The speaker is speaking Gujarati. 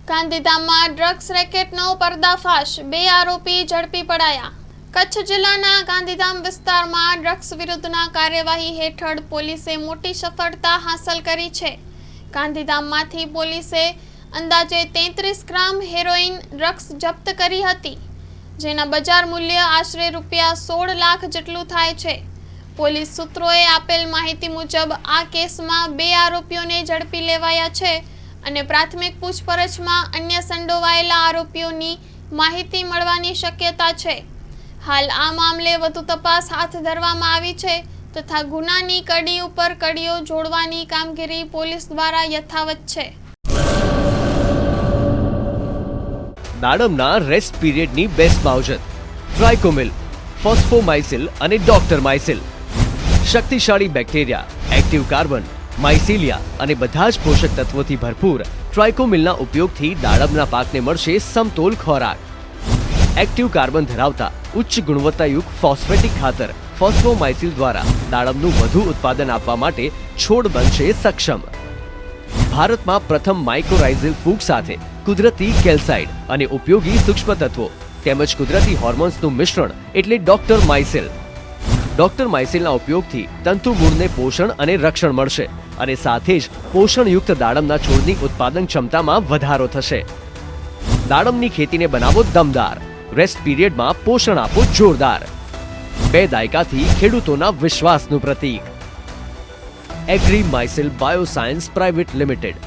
ગાંધીધામમાં ડ્રગ્સ રેકેટનો પર્દાફાશ, 2 આરોપી ઝડપી પડાયા। કચ્છ જિલ્લાના ગાંધીધામ વિસ્તારમાં ડ્રગ્સ વિરુદ્ધના કાર્યવાહી હેઠળ પોલીસે મોટી સફળતા હાંસલ કરી છે। ગાંધીધામમાંથી પોલીસે અંદાજે 33 ગ્રામ હેરોઇન ડ્રગ્સ જપ્ત કરી હતી, જેના બજાર મૂલ્ય આશરે ₹16 લાખ જેટલું થાય છે। પોલીસ સૂત્રોએ આપેલ માહિતી મુજબ આ કેસમાં 2 આરોપીઓને ઝડપી લેવાયા છે અને પ્રાથમિક પૂછપરછમાં અન્ય સંડોવાયેલા આરોપીઓની માહિતી મળવાની શક્યતા છે। હાલ આ મામલે વધુ તપાસ હાથ ધરવામાં આવી છે તથા ગુનાની કડી ઉપર કડીઓ જોડવાની કામગીરી પોલીસ દ્વારા યથાવત છે। દાડમના રેસ્ટ પીરિયડની બેસ્ટ માવજત ટ્રાઇકોમિલ, ફોસ્ફોમાઇસિલ અને ડોક્ટરમાઇસિલ શક્તિશાળી બેક્ટેરિયા, એક્ટિવ કાર્બન, માઇસીલિયા અને બધા જ પોષક તત્વોથી ભરપૂર ટ્રાઇકોમિલના ઉપયોગથી દાડમના પાકને મળશે સમતોલ ખોરાક। એક્ટિવ કાર્બન ધરાવતા ઉચ્ચ ગુણવત્તાયુક્ત ફોસ્ફેટિક ખાતર ફોસ્ફોમાઇસિલ દ્વારા દાડમનું વધુ ઉત્પાદન આપવા માટે છોડ બનશે સક્ષમ। ભારતમાં પ્રથમ માઇક્રોરાઇઝલ ફૂગ સાથે કુદરતી કેલ્સાઇડ અને ઉપયોગી સૂક્ષ્મ તત્વો તેમજ કુદરતી હોર્મોન્સનું મિશ્રણ એટલે ડોક્ટરમાઇસિલ। ડોક્ટરમાઇસિલના ઉપયોગથી તંતુમૂળને પોષણ અને રક્ષણ મળશે અને સાથે જ પોષણયુક્ત દાડમના છોડની ઉત્પાદન ક્ષમતામાં વધારો થશે। દાડમની ખેતીને બનાવો દમદાર, રેસ્ટ પીરિયડમાં પોષણ આપો જોરદાર। 2 દાયકાથી ખેડૂતોના વિશ્વાસનું પ્રતીક એગ્રી માઇસિલ બાયોસાયન્સ પ્રાઇવેટ લિમિટેડ।